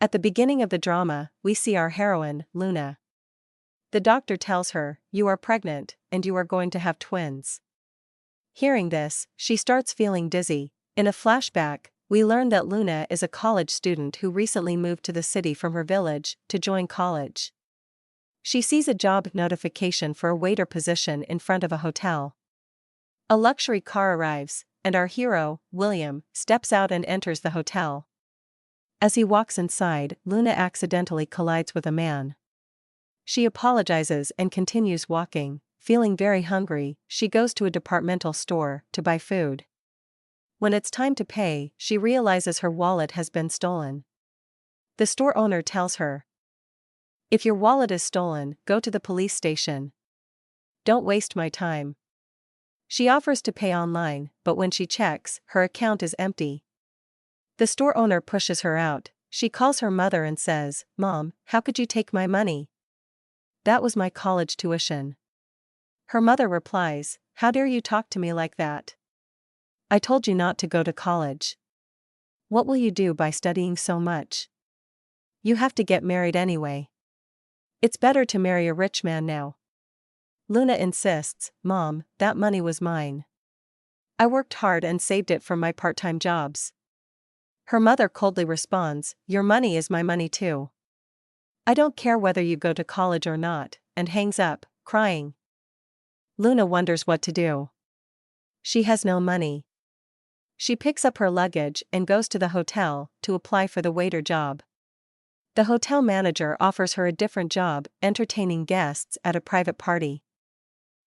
At the beginning of the drama, we see our heroine, Luna. The doctor tells her, "You are pregnant, and you are going to have twins." Hearing this, she starts feeling dizzy. In a flashback, we learn that Luna is a college student who recently moved to the city from her village to join college. She sees a job notification for a waiter position in front of a hotel. A luxury car arrives, and our hero, William, steps out and enters the hotel. As he walks inside, Luna accidentally collides with a man. She apologizes and continues walking. Feeling very hungry, she goes to a departmental store to buy food. When it's time to pay, she realizes her wallet has been stolen. The store owner tells her, "If your wallet is stolen, go to the police station. Don't waste my time." She offers to pay online, but when she checks, her account is empty. The store owner pushes her out. She calls her mother and says, "Mom, how could you take my money? That was my college tuition." Her mother replies, "How dare you talk to me like that? I told you not to go to college. What will you do by studying so much? You have to get married anyway. It's better to marry a rich man now." Luna insists, "Mom, that money was mine. I worked hard and saved it from my part-time jobs." Her mother coldly responds, "Your money is my money too. I don't care whether you go to college or not," and hangs up, crying. Luna wonders what to do. She has no money. She picks up her luggage and goes to the hotel to apply for the waiter job. The hotel manager offers her a different job, entertaining guests at a private party.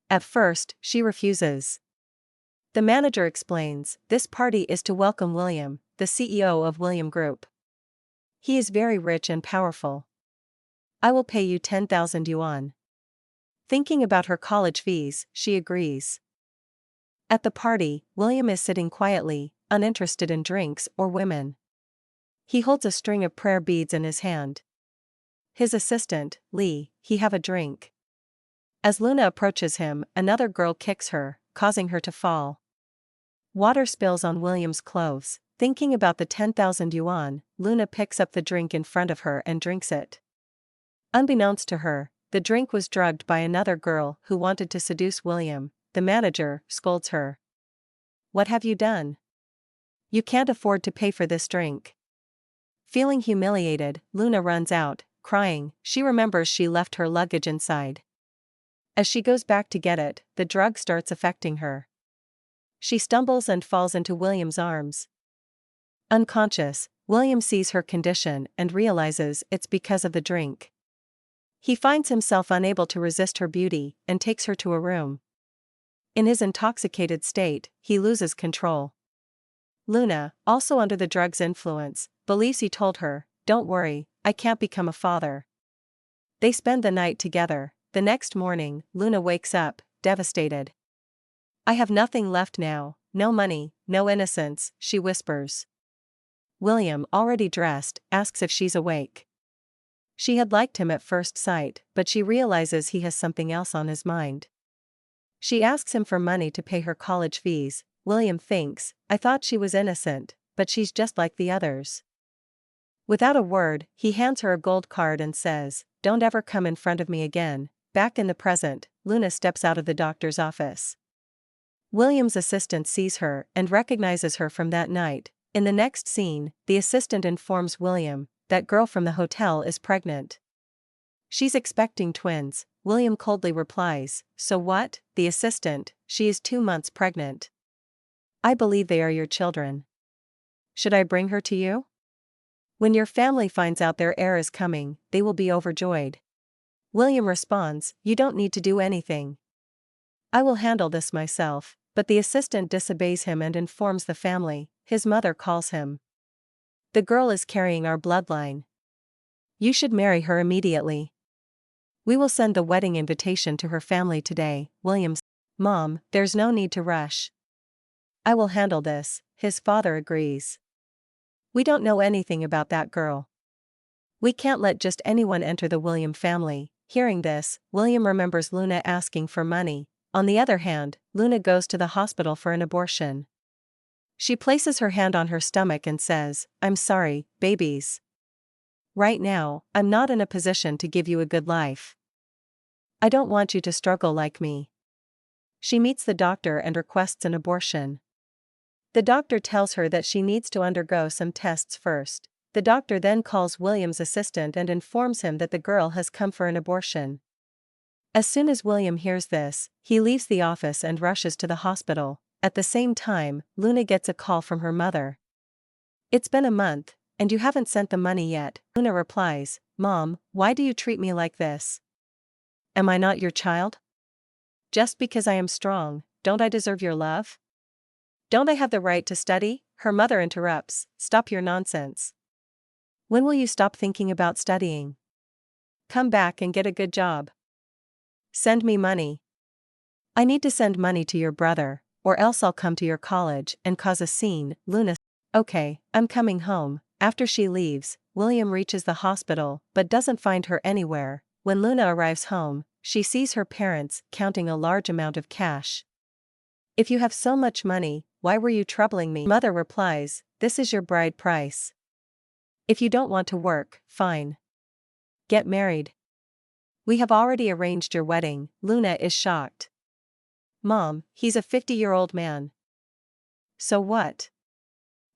At first, she refuses. The manager explains, "This party is to welcome William, the CEO of William Group. He is very rich and powerful. I will pay you 10,000 yuan. Thinking about her college fees, she agrees. At the party, William is sitting quietly, uninterested in drinks or women. He holds a string of prayer beads in his hand. His assistant, Lee, "He have a drink." As Luna approaches him, another girl kicks her, causing her to fall. Water spills on William's clothes. Thinking about the 10,000 yuan, Luna picks up the drink in front of her and drinks it. Unbeknownst to her, the drink was drugged by another girl who wanted to seduce William. The manager scolds her. "What have you done? You can't afford to pay for this drink." Feeling humiliated, Luna runs out, crying. She remembers she left her luggage inside. As she goes back to get it, the drug starts affecting her. She stumbles and falls into William's arms. Unconscious, William sees her condition and realizes it's because of the drink. He finds himself unable to resist her beauty and takes her to a room. In his intoxicated state, he loses control. Luna, also under the drug's influence, believes he told her, "Don't worry, I can't become a father." They spend the night together. The next morning, Luna wakes up, devastated. "I have nothing left now, no money, no innocence," she whispers. William, already dressed, asks if she's awake. She had liked him at first sight, but she realizes he has something else on his mind. She asks him for money to pay her college fees. William thinks, "I thought she was innocent, but she's just like the others." Without a word, he hands her a gold card and says, "Don't ever come in front of me again." Back in the present, Luna steps out of the doctor's office. William's assistant sees her and recognizes her from that night. In the next scene, the assistant informs William, that girl from the hotel is pregnant. She's expecting twins. William coldly replies, "So what?" The assistant, "She is 2 months pregnant. I believe they are your children. Should I bring her to you? When your family finds out their heir is coming, they will be overjoyed." William responds, "You don't need to do anything. I will handle this myself," but the assistant disobeys him and informs the family. His mother calls him. "The girl is carrying our bloodline. You should marry her immediately. We will send the wedding invitation to her family today." William's, "Mom, there's no need to rush. I will handle this." His father agrees. "We don't know anything about that girl. We can't let just anyone enter the William family." Hearing this, William remembers Luna asking for money. On the other hand, Luna goes to the hospital for an abortion. She places her hand on her stomach and says, "I'm sorry, babies." Right now, I'm not in a position to give you a good life. I don't want you to struggle like me. She meets the doctor and requests an abortion. The doctor tells her that she needs to undergo some tests first. The doctor then calls William's assistant and informs him that the girl has come for an abortion. As soon as William hears this, he leaves the office and rushes to the hospital. At the same time, Luna gets a call from her mother. "It's been a month, and you haven't sent the money yet." Luna replies, "Mom, why do you treat me like this? Am I not your child? Just because I am strong, don't I deserve your love? Don't I have the right to study?" Her mother interrupts, "Stop your nonsense. When will you stop thinking about studying? Come back and get a good job. Send me money. I need to send money to your brother, or else I'll come to your college and cause a scene." Luna, "Okay, I'm coming home." After she leaves, William reaches the hospital but doesn't find her anywhere. When Luna arrives home, she sees her parents counting a large amount of cash. "If you have so much money, why were you troubling me?" Mother replies, "This is your bride price. If you don't want to work, fine. Get married. We have already arranged your wedding." Luna is shocked. "Mom, he's a 50-year-old man. So what?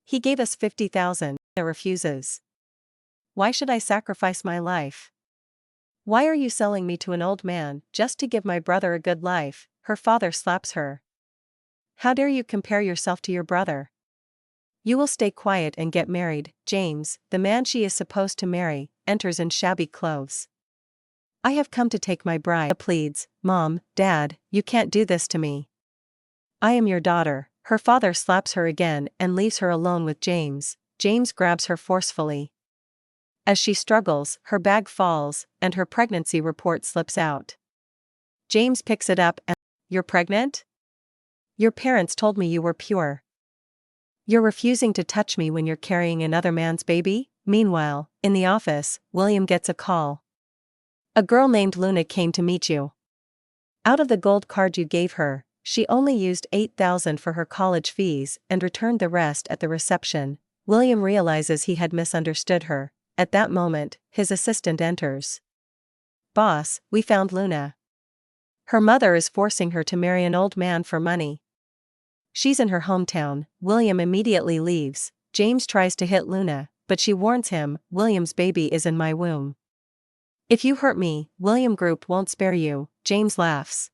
He gave us 50,000. Luna refuses. "Why should I sacrifice my life? Why are you selling me to an old man just to give my brother a good life?" Her father slaps her. "How dare you compare yourself to your brother? You will stay quiet and get married." James, the man she is supposed to marry, enters in shabby clothes. "I have come to take my bride." Luna pleads, "Mom, Dad, you can't do this to me. I am your daughter." Her father slaps her again and leaves her alone with James. James grabs her forcefully. As she struggles, her bag falls, and her pregnancy report slips out. James picks it up and, "You're pregnant? Your parents told me you were pure. You're refusing to touch me when you're carrying another man's baby?" Meanwhile, in the office, William gets a call. "A girl named Luna came to meet you. Out of the gold card you gave her, she only used 8,000 for her college fees and returned the rest at the reception." William realizes he had misunderstood her. At that moment, his assistant enters. "Boss, we found Luna. Her mother is forcing her to marry an old man for money. She's in her hometown." William immediately leaves. James tries to hit Luna, but she warns him, "William's baby is in my womb. If you hurt me, William Group won't spare you." James laughs.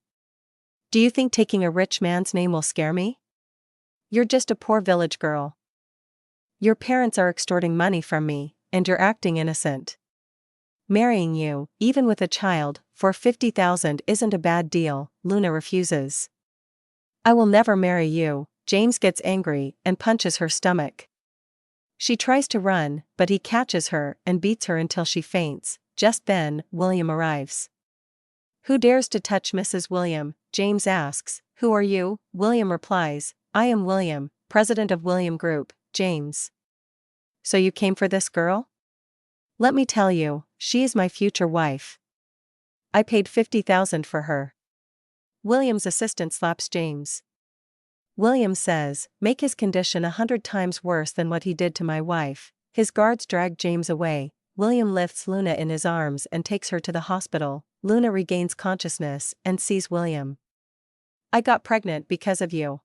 "Do you think taking a rich man's name will scare me? You're just a poor village girl. Your parents are extorting money from me, and you're acting innocent. Marrying you, even with a child, for 50,000 isn't a bad deal." Luna refuses. "I will never marry you." James gets angry and punches her stomach. She tries to run, but he catches her and beats her until she faints. Just then, William arrives. "Who dares to touch Mrs. William?" James asks. "Who are you?" William replies, "I am William, president of William Group." James. "So you came for this girl? Let me tell you, she is my future wife. I paid 50,000 for her." William's assistant slaps James. William says, "Make his condition 100 times worse than what he did to my wife." His guards drag James away. William lifts Luna in his arms and takes her to the hospital. Luna regains consciousness and sees William. "I got pregnant because of you.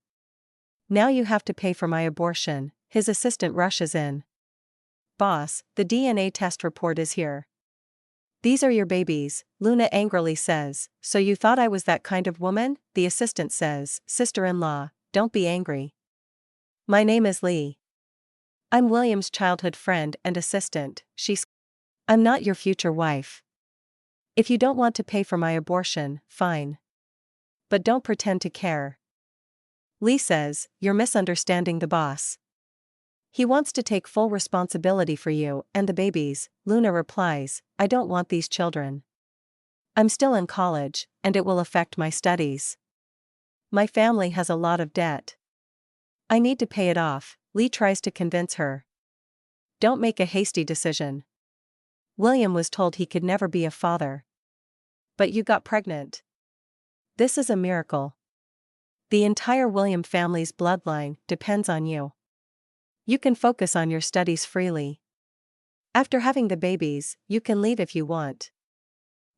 Now you have to pay for my abortion." His assistant rushes in. "Boss, the DNA test report is here. These are your babies." Luna angrily says, "So you thought I was that kind of woman?" The assistant says, "Sister-in-law, don't be angry. My name is Lee. I'm William's childhood friend and assistant." "I'm not your future wife. If you don't want to pay for my abortion, fine. But don't pretend to care." Lee says, "You're misunderstanding the boss. He wants to take full responsibility for you and the babies." Luna replies, "I don't want these children. I'm still in college, and it will affect my studies. My family has a lot of debt. I need to pay it off." Lee tries to convince her. "Don't make a hasty decision. William was told he could never be a father. But you got pregnant. This is a miracle. The entire William family's bloodline depends on you. You can focus on your studies freely." After having the babies, you can leave if you want.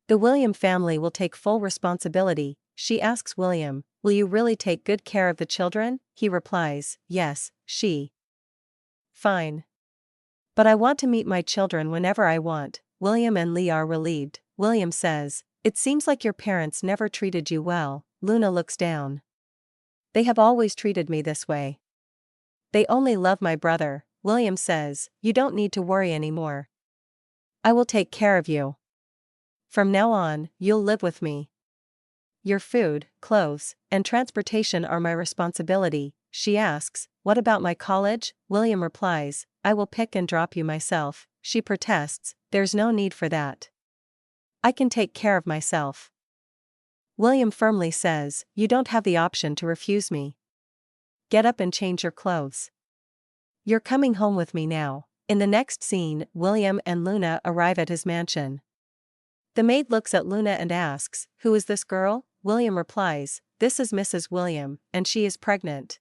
The William family will take full responsibility. She asks William, will you really take good care of the children? He replies, yes, she. Fine. But I want to meet my children whenever I want. William and Lee are relieved. William says, it seems like your parents never treated you well. Luna looks down. They have always treated me this way. They only love my brother. William says, you don't need to worry anymore. I will take care of you. From now on, you'll live with me. Your food, clothes, and transportation are my responsibility. She asks, what about my college? William replies, I will pick and drop you myself. She protests, there's no need for that. I can take care of myself. William firmly says, you don't have the option to refuse me. Get up and change your clothes. You're coming home with me now. In the next scene, William and Luna arrive at his mansion. The maid looks at Luna and asks, who is this girl? William replies, this is Mrs. William, and she is pregnant.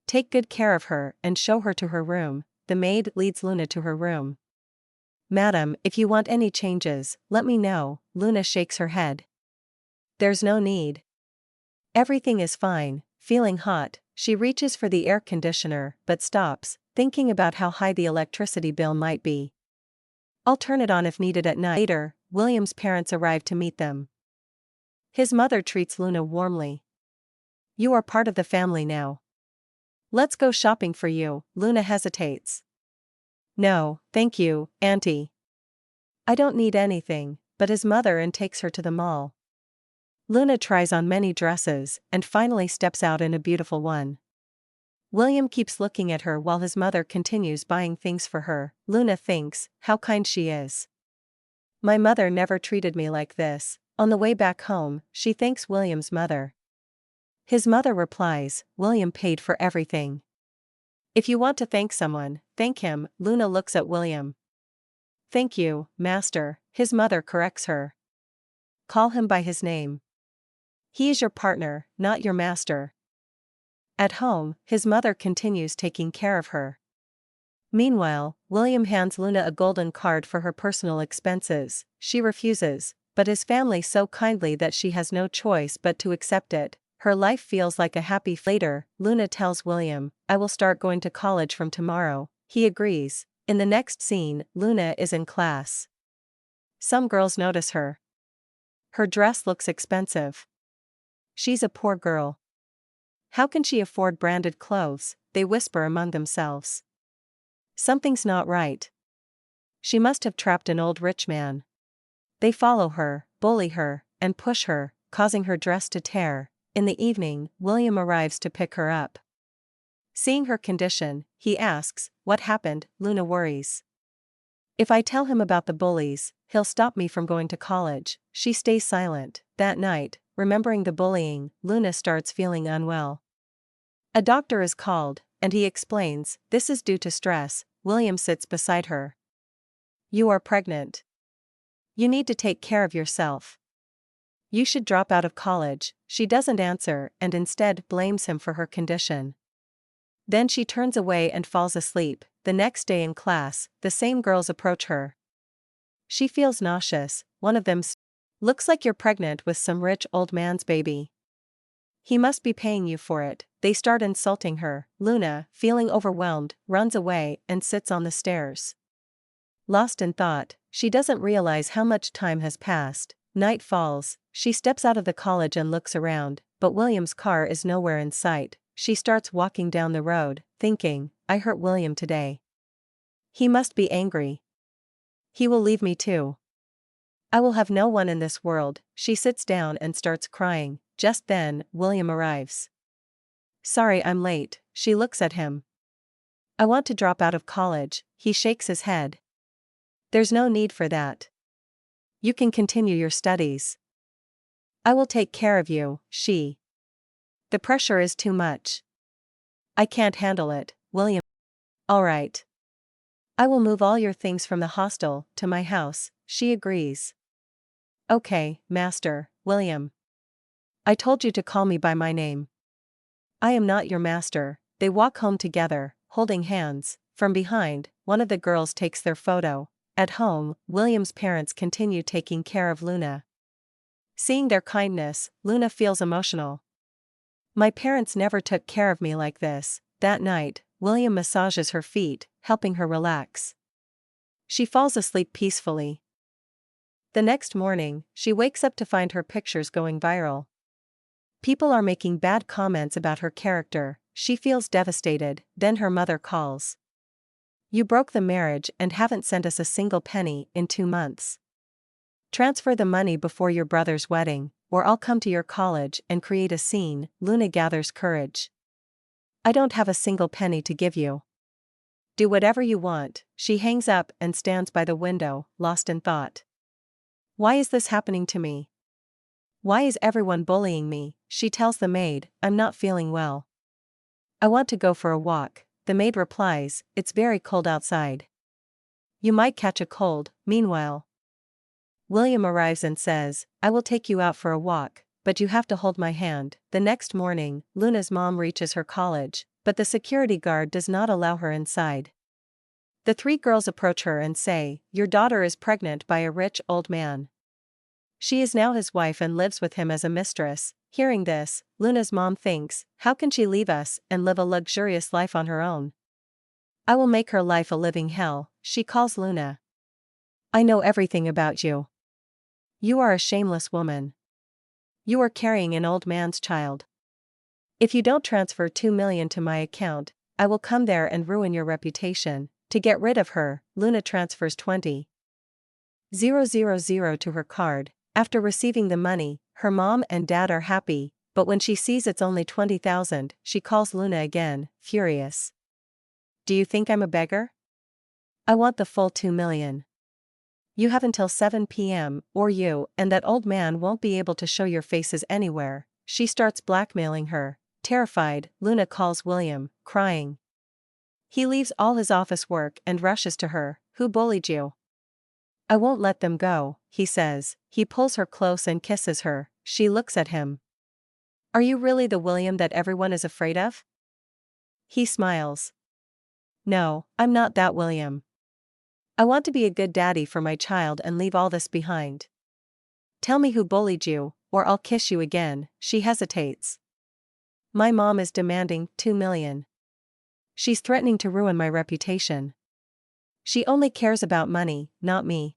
Take good care of her and show her to her room. The maid leads Luna to her room. Madam, if you want any changes, let me know. Luna shakes her head. There's no need. Everything is fine. Feeling hot, she reaches for the air conditioner but stops, thinking about how high the electricity bill might be. I'll turn it on if needed at night. Later, William's parents arrive to meet them. His mother treats Luna warmly. You are part of the family now. Let's go shopping for you. Luna hesitates. No, thank you, Auntie. I don't need anything, but his mother takes her to the mall. Luna tries on many dresses and finally steps out in a beautiful one. William keeps looking at her while his mother continues buying things for her. Luna thinks, how kind she is. My mother never treated me like this. On the way back home, she thanks William's mother. His mother replies, William paid for everything. If you want to thank someone, thank him. Luna looks at William. Thank you, master, his mother corrects her. Call him by his name. He is your partner, not your master. At home, his mother continues taking care of her. Meanwhile, William hands Luna a golden card for her personal expenses. She refuses, but his family so kindly that she has no choice but to accept it. Her life feels like a happy. Later, Luna tells William, I will start going to college from tomorrow. He agrees. In the next scene, Luna is in class. Some girls notice her. Her dress looks expensive. She's a poor girl. How can she afford branded clothes? They whisper among themselves. Something's not right. She must have trapped an old rich man. They follow her, bully her, and push her, causing her dress to tear. In the evening, William arrives to pick her up. Seeing her condition, he asks, what happened? Luna worries. If I tell him about the bullies, he'll stop me from going to college. She stays silent. That night, remembering the bullying, Luna starts feeling unwell. A doctor is called, and he explains, this is due to stress. William sits beside her. You are pregnant. You need to take care of yourself. You should drop out of college. She doesn't answer and instead blames him for her condition. Then she turns away and falls asleep. The next day in class, the same girls approach her. She feels nauseous. One of them looks like you're pregnant with some rich old man's baby. He must be paying you for it. They start insulting her. Luna, feeling overwhelmed, runs away and sits on the stairs. Lost in thought, she doesn't realize how much time has passed. Night falls. She steps out of the college and looks around, but William's car is nowhere in sight. She starts walking down the road, thinking, I hurt William today. He must be angry. He will leave me too. I will have no one in this world. She sits down and starts crying. Just then, William arrives. Sorry I'm late. She looks at him. I want to drop out of college. He shakes his head. There's no need for that. You can continue your studies. I will take care of you. The pressure is too much. I can't handle it. William. All right. I will move all your things from the hostel to my house. She agrees. Okay, master. William. I told you to call me by my name. I am not your master. They walk home together, holding hands. From behind, one of the girls takes their photo. At home, William's parents continue taking care of Luna. Seeing their kindness, Luna feels emotional. My parents never took care of me like this. That night, William massages her feet, helping her relax. She falls asleep peacefully. The next morning, she wakes up to find her pictures going viral. People are making bad comments about her character. She feels devastated. Then her mother calls. You broke the marriage and haven't sent us a single penny in 2 months. Transfer the money before your brother's wedding, or I'll come to your college and create a scene. Luna gathers courage. I don't have a single penny to give you. Do whatever you want. She hangs up and stands by the window, lost in thought. Why is this happening to me? Why is everyone bullying me? She tells the maid, I'm not feeling well. I want to go for a walk. The maid replies, it's very cold outside. You might catch a cold. Meanwhile, William arrives and says, I will take you out for a walk, but you have to hold my hand. The next morning, Luna's mom reaches her college, but the security guard does not allow her inside. The 3 girls approach her and say, your daughter is pregnant by a rich old man. She is now his wife and lives with him as a mistress. Hearing this, Luna's mom thinks, how can she leave us and live a luxurious life on her own? I will make her life a living hell. She calls Luna. I know everything about you. You are a shameless woman. You are carrying an old man's child. If you don't transfer 2 million to my account, I will come there and ruin your reputation. To get rid of her, Luna transfers 20,000 to her card. After receiving the money, her mom and dad are happy, but when she sees it's only 20,000, she calls Luna again, furious. Do you think I'm a beggar? I want the full 2 million. You have until 7 p.m., or you and that old man won't be able to show your faces anywhere. She starts blackmailing her. Terrified, Luna calls William, crying. He leaves all his office work and rushes to her. Who bullied you? I won't let them go, he says. He pulls her close and kisses her. She looks at him. Are you really the William that everyone is afraid of? He smiles. No, I'm not that William. I want to be a good daddy for my child and leave all this behind. Tell me who bullied you, or I'll kiss you again. She hesitates. My mom is demanding 2 million. She's threatening to ruin my reputation. She only cares about money, not me.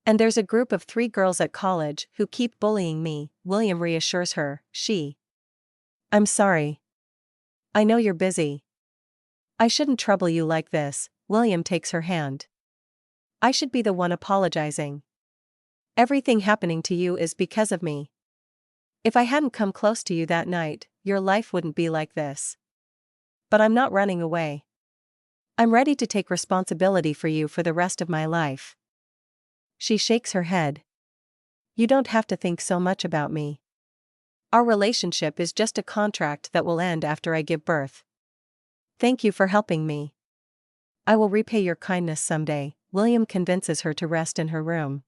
And there's a group of 3 girls at college who keep bullying me. William reassures her. I'm sorry. I know you're busy. I shouldn't trouble you like this. William takes her hand. I should be the one apologizing. Everything happening to you is because of me. If I hadn't come close to you that night, your life wouldn't be like this. But I'm not running away. I'm ready to take responsibility for you for the rest of my life. She shakes her head. You don't have to think so much about me. Our relationship is just a contract that will end after I give birth. Thank you for helping me. I will repay your kindness someday. William convinces her to rest in her room.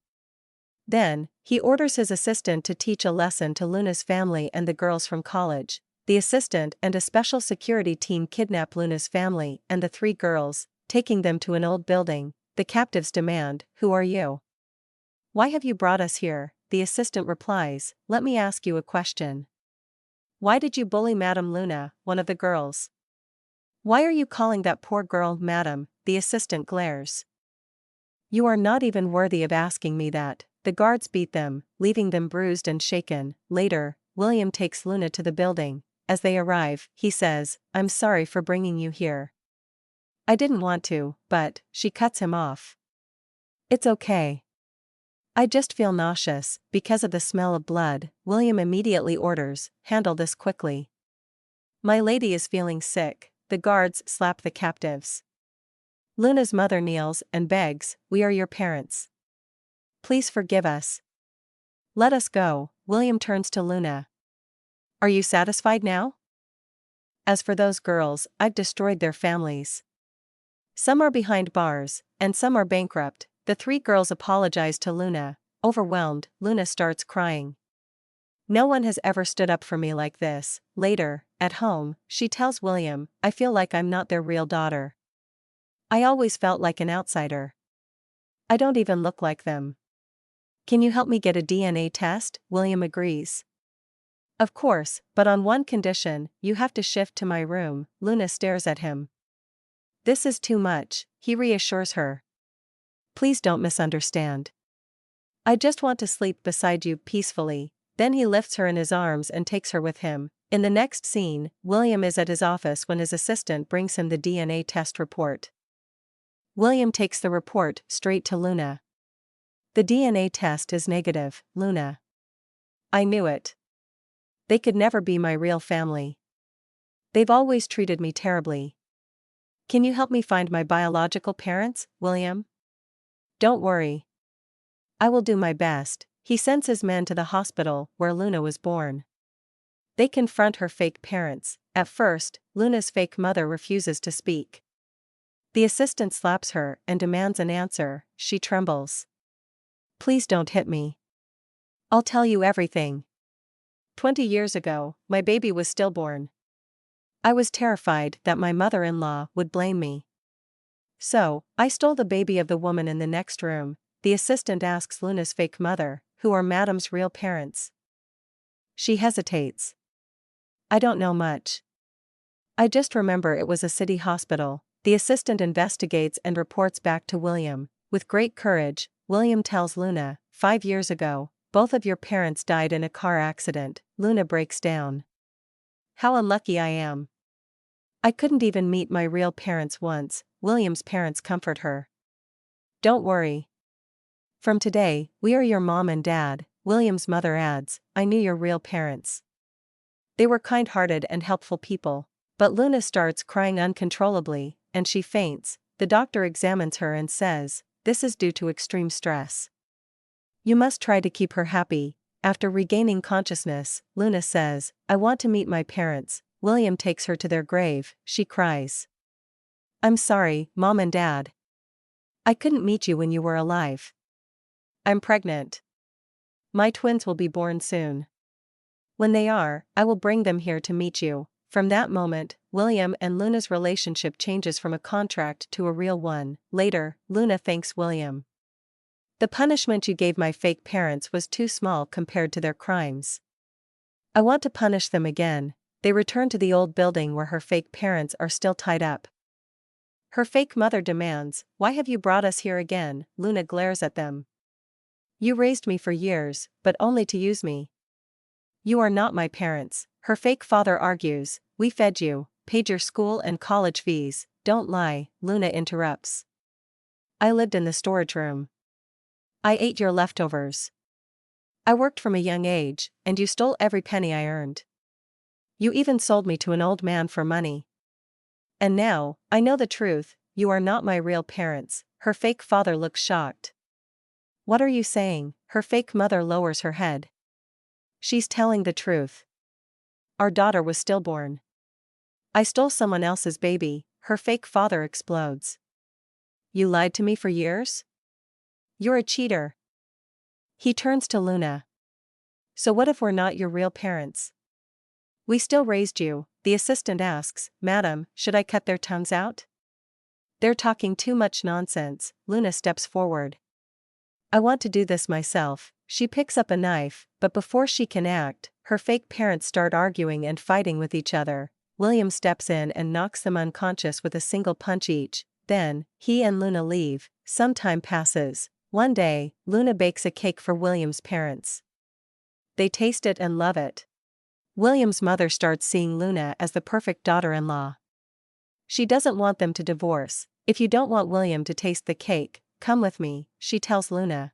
Then, he orders his assistant to teach a lesson to Luna's family and the girls from college. The assistant and a special security team kidnap Luna's family and the 3 girls, taking them to an old building. The captives demand, who are you? Why have you brought us here? The assistant replies, let me ask you a question. Why did you bully Madame Luna, one of the girls? Why are you calling that poor girl Madame? The assistant glares. You are not even worthy of asking me that. The guards beat them, leaving them bruised and shaken. Later, William takes Luna to the building. As they arrive, he says, I'm sorry for bringing you here. I didn't want to, but, she cuts him off. It's okay. I just feel nauseous, because of the smell of blood. William immediately orders, handle this quickly. My lady is feeling sick. The guards slap the captives. Luna's mother kneels and begs, we are your parents. Please forgive us. Let us go. William turns to Luna. Are you satisfied now? As for those girls, I've destroyed their families. Some are behind bars, and some are bankrupt. The 3 girls apologize to Luna. Overwhelmed, Luna starts crying. No one has ever stood up for me like this. Later, at home, she tells William, I feel like I'm not their real daughter. I always felt like an outsider. I don't even look like them. Can you help me get a DNA test? William agrees. Of course, but on one condition, you have to shift to my room. Luna stares at him. This is too much, he reassures her. Please don't misunderstand. I just want to sleep beside you peacefully. Then he lifts her in his arms and takes her with him. In the next scene, William is at his office when his assistant brings him the DNA test report. William takes the report straight to Luna. The DNA test is negative, Luna. I knew it. They could never be my real family. They've always treated me terribly. Can you help me find my biological parents, William? Don't worry. I will do my best. He sends his men to the hospital where Luna was born. They confront her fake parents. At first, Luna's fake mother refuses to speak. The assistant slaps her and demands an answer. She trembles. Please don't hit me. I'll tell you everything. 20 years ago, my baby was stillborn. I was terrified that my mother-in-law would blame me. So, I stole the baby of the woman in the next room. The assistant asks Luna's fake mother, who are Madam's real parents. She hesitates. I don't know much. I just remember it was a city hospital. The assistant investigates and reports back to William. With great courage, William tells Luna, 5 years ago, both of your parents died in a car accident. Luna breaks down. How unlucky I am. I couldn't even meet my real parents once. William's parents comfort her. Don't worry. From today, we are your mom and dad. William's mother adds, I knew your real parents. They were kind-hearted and helpful people. But Luna starts crying uncontrollably, and she faints. The doctor examines her and says, this is due to extreme stress. You must try to keep her happy. After regaining consciousness, Luna says, I want to meet my parents. William takes her to their grave. She cries. I'm sorry, Mom and Dad. I couldn't meet you when you were alive. I'm pregnant. My twins will be born soon. When they are, I will bring them here to meet you. From that moment, William and Luna's relationship changes from a contract to a real one. Later, Luna thanks William. The punishment you gave my fake parents was too small compared to their crimes. I want to punish them again. They return to the old building where her fake parents are still tied up. Her fake mother demands, why have you brought us here again? Luna glares at them. You raised me for years, but only to use me. You are not my parents. Her fake father argues, we fed you, paid your school and college fees. Don't lie, Luna interrupts. I lived in the storage room. I ate your leftovers. I worked from a young age, and you stole every penny I earned. You even sold me to an old man for money. And now, I know the truth, you are not my real parents. Her fake father looks shocked. What are you saying? Her fake mother lowers her head. She's telling the truth. Our daughter was stillborn. I stole someone else's baby. Her fake father explodes. You lied to me for years? You're a cheater. He turns to Luna. So what if we're not your real parents? We still raised you. The assistant asks, Madam, should I cut their tongues out? They're talking too much nonsense. Luna steps forward. I want to do this myself. She picks up a knife, but before she can act, her fake parents start arguing and fighting with each other. William steps in and knocks them unconscious with a single punch each. Then, he and Luna leave. Some time passes. One day, Luna bakes a cake for William's parents. They taste it and love it. William's mother starts seeing Luna as the perfect daughter-in-law. She doesn't want them to divorce. If you don't want William to taste the cake, come with me, she tells Luna.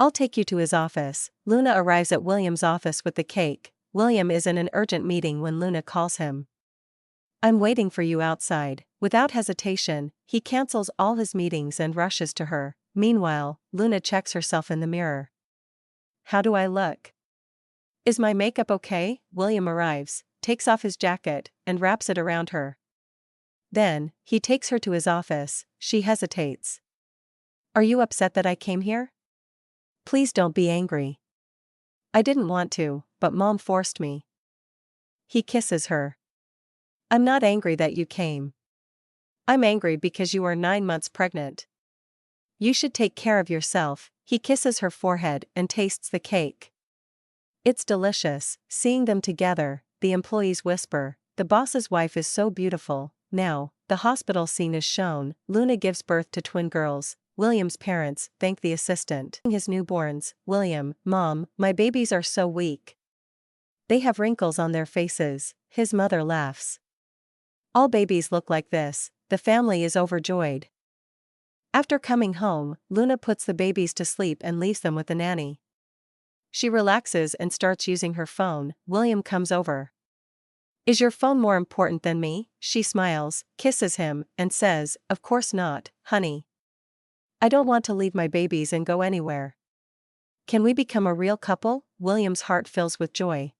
I'll take you to his office. Luna arrives at William's office with the cake. William is in an urgent meeting when Luna calls him. I'm waiting for you outside. Without hesitation, he cancels all his meetings and rushes to her. Meanwhile, Luna checks herself in the mirror. How do I look? Is my makeup okay? William arrives, takes off his jacket, and wraps it around her. Then, he takes her to his office. She hesitates. Are you upset that I came here? Please don't be angry. I didn't want to, but Mom forced me. He kisses her. I'm not angry that you came. I'm angry because you are 9 months pregnant. You should take care of yourself. He kisses her forehead and tastes the cake. It's delicious. Seeing them together, the employees whisper, the boss's wife is so beautiful. Now, the hospital scene is shown. Luna gives birth to twin girls. William's parents thank the assistant. His newborns, William, Mom, my babies are so weak. They have wrinkles on their faces. His mother laughs. All babies look like this. The family is overjoyed. After coming home, Luna puts the babies to sleep and leaves them with the nanny. She relaxes and starts using her phone. William comes over. Is your phone more important than me? She smiles, kisses him, and says, of course not, honey. I don't want to leave my babies and go anywhere. Can we become a real couple? William's heart fills with joy.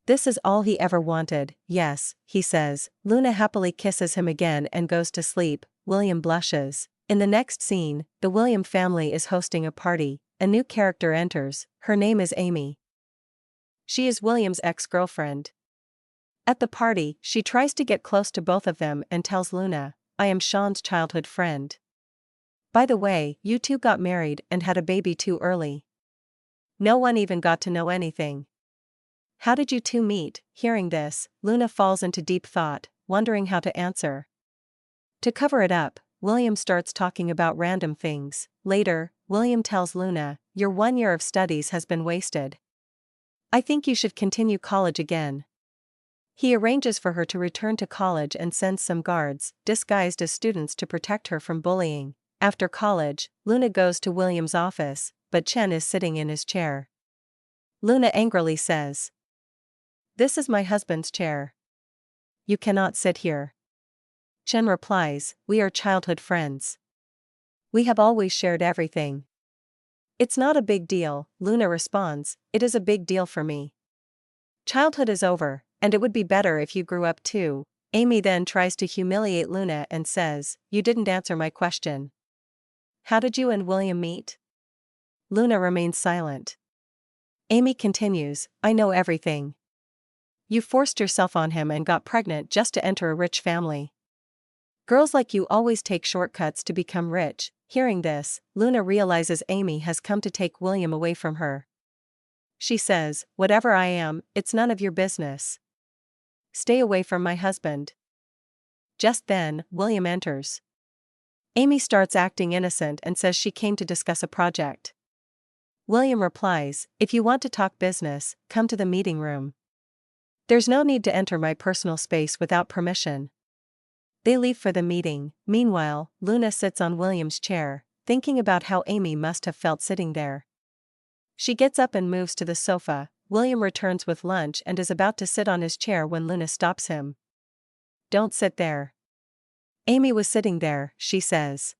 This is all he ever wanted. Yes, he says. Luna happily kisses him again and goes to sleep. William blushes. In the next scene, the William family is hosting a party. A new character enters. Her name is Amy. She is William's ex-girlfriend. At the party, she tries to get close to both of them and tells Luna, I am Sean's childhood friend. By the way, you two got married and had a baby too early. No one even got to know anything. How did you two meet? Hearing this, Luna falls into deep thought, wondering how to answer. To cover it up, William starts talking about random things. Later, William tells Luna, your 1 year of studies has been wasted. I think you should continue college again. He arranges for her to return to college and sends some guards, disguised as students, to protect her from bullying. After college, Luna goes to William's office, but Chen is sitting in his chair. Luna angrily says, this is my husband's chair. You cannot sit here. Chen replies, we are childhood friends. We have always shared everything. It's not a big deal, Luna responds, it is a big deal for me. Childhood is over, and it would be better if you grew up too. Amy then tries to humiliate Luna and says, you didn't answer my question. How did you and William meet? Luna remains silent. Amy continues, I know everything. You forced yourself on him and got pregnant just to enter a rich family. Girls like you always take shortcuts to become rich. Hearing this, Luna realizes Amy has come to take William away from her. She says, whatever I am, it's none of your business. Stay away from my husband. Just then, William enters. Amy starts acting innocent and says she came to discuss a project. William replies, if you want to talk business, come to the meeting room. There's no need to enter my personal space without permission. They leave for the meeting. Meanwhile, Luna sits on William's chair, thinking about how Amy must have felt sitting there. She gets up and moves to the sofa. William returns with lunch and is about to sit on his chair when Luna stops him. Don't sit there. Amy was sitting there, she says.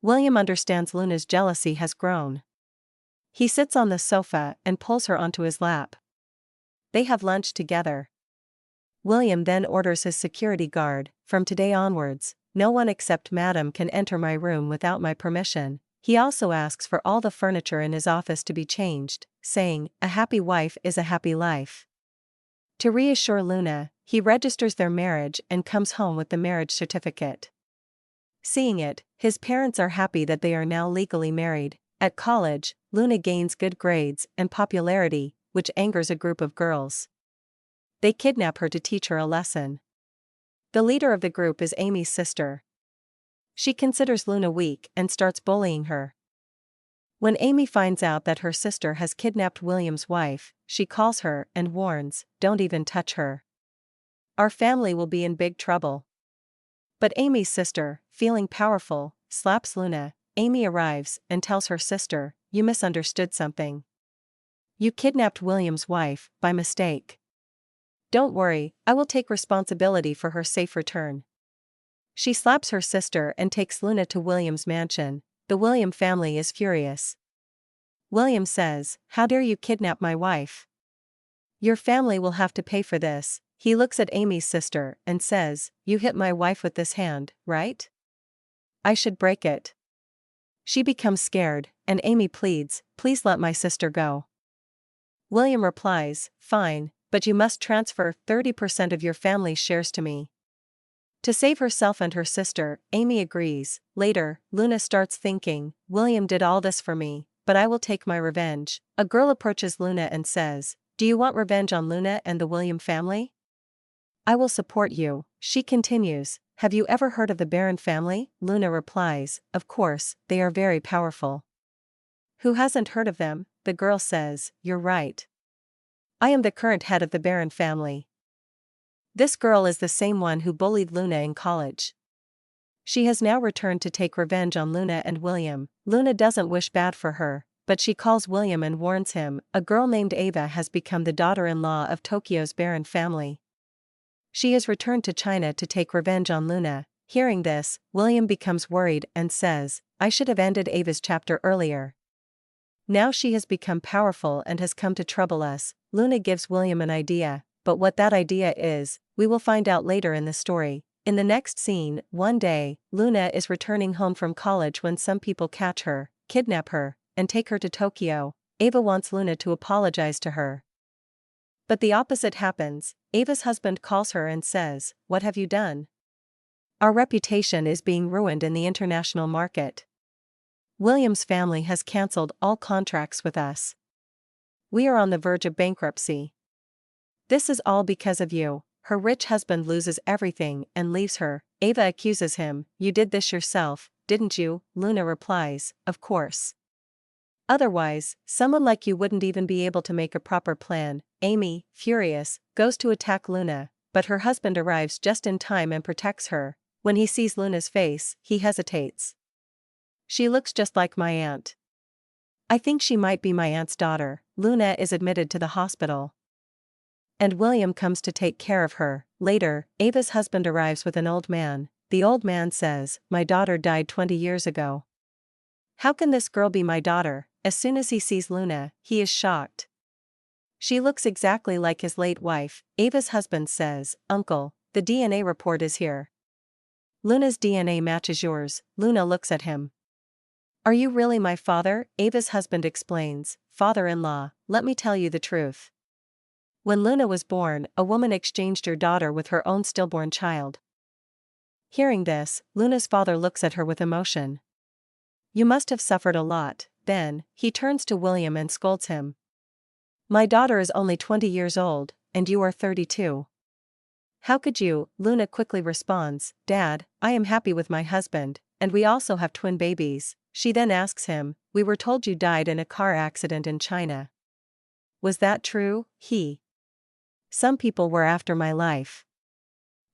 William understands Luna's jealousy has grown. He sits on the sofa and pulls her onto his lap. They have lunch together. William then orders his security guard, from today onwards, no one except Madam can enter my room without my permission. He also asks for all the furniture in his office to be changed, saying, a happy wife is a happy life. To reassure Luna, he registers their marriage and comes home with the marriage certificate. Seeing it, his parents are happy that they are now legally married. At college, Luna gains good grades and popularity, which angers a group of girls. They kidnap her to teach her a lesson. The leader of the group is Amy's sister. She considers Luna weak and starts bullying her. When Amy finds out that her sister has kidnapped William's wife, she calls her and warns, don't even touch her. Our family will be in big trouble. But Amy's sister, feeling powerful, slaps Luna. Amy arrives and tells her sister, you misunderstood something. You kidnapped William's wife, by mistake. Don't worry, I will take responsibility for her safe return. She slaps her sister and takes Luna to William's mansion. The William family is furious. William says, how dare you kidnap my wife? Your family will have to pay for this. He looks at Amy's sister and says, you hit my wife with this hand, right? I should break it. She becomes scared, and Amy pleads, please let my sister go. William replies, fine, but you must transfer 30% of your family's shares to me. To save herself and her sister, Amy agrees. Later, Luna starts thinking, William did all this for me, but I will take my revenge. A girl approaches Luna and says, do you want revenge on Luna and the William family? I will support you, she continues. Have you ever heard of the Barron family? Luna replies, of course, they are very powerful. Who hasn't heard of them? The girl says, you're right. I am the current head of the Barron family. This girl is the same one who bullied Luna in college. She has now returned to take revenge on Luna and William. Luna doesn't wish bad for her, but she calls William and warns him. A girl named Ava has become the daughter-in-law of Tokyo's Barron family. She has returned to China to take revenge on Luna. Hearing this, William becomes worried and says, I should have ended Ava's chapter earlier. Now she has become powerful and has come to trouble us. Luna gives William an idea, but what that idea is, we will find out later in the story. In the next scene, one day, Luna is returning home from college when some people catch her, kidnap her, and take her to Tokyo. Ava wants Luna to apologize to her. But the opposite happens. Ava's husband calls her and says, what have you done? Our reputation is being ruined in the international market. William's family has cancelled all contracts with us. We are on the verge of bankruptcy. This is all because of you. Her rich husband loses everything and leaves her. Ava accuses him, you did this yourself, didn't you? Luna replies, of course. Otherwise, someone like you wouldn't even be able to make a proper plan. Amy, furious, goes to attack Luna, but her husband arrives just in time and protects her. When he sees Luna's face, he hesitates. She looks just like my aunt. I think she might be my aunt's daughter. Luna is admitted to the hospital. And William comes to take care of her. Later, Ava's husband arrives with an old man. The old man says, my daughter died 20 years ago. How can this girl be my daughter? As soon as he sees Luna, he is shocked. She looks exactly like his late wife. Ava's husband says, Uncle, the DNA report is here. Luna's DNA matches yours. Luna looks at him. Are you really my father? Ava's husband explains, father-in-law, let me tell you the truth. When Luna was born, a woman exchanged your daughter with her own stillborn child. Hearing this, Luna's father looks at her with emotion. You must have suffered a lot. Then, he turns to William and scolds him. My daughter is only 20 years old, and you are 32. How could you? Luna quickly responds, Dad, I am happy with my husband, and we also have twin babies. She then asks him, we were told you died in a car accident in China. Was that true? Some people were after my life.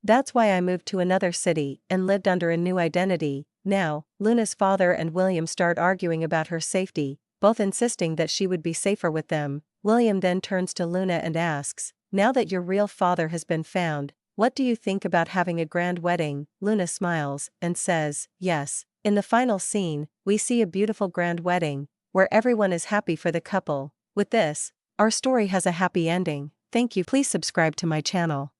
That's why I moved to another city and lived under a new identity. Now, Luna's father and William start arguing about her safety, both insisting that she would be safer with them. William then turns to Luna and asks, now that your real father has been found, what do you think about having a grand wedding? Luna smiles and says, yes. In the final scene, we see a beautiful grand wedding, where everyone is happy for the couple. With this, our story has a happy ending. Thank you. Please subscribe to my channel.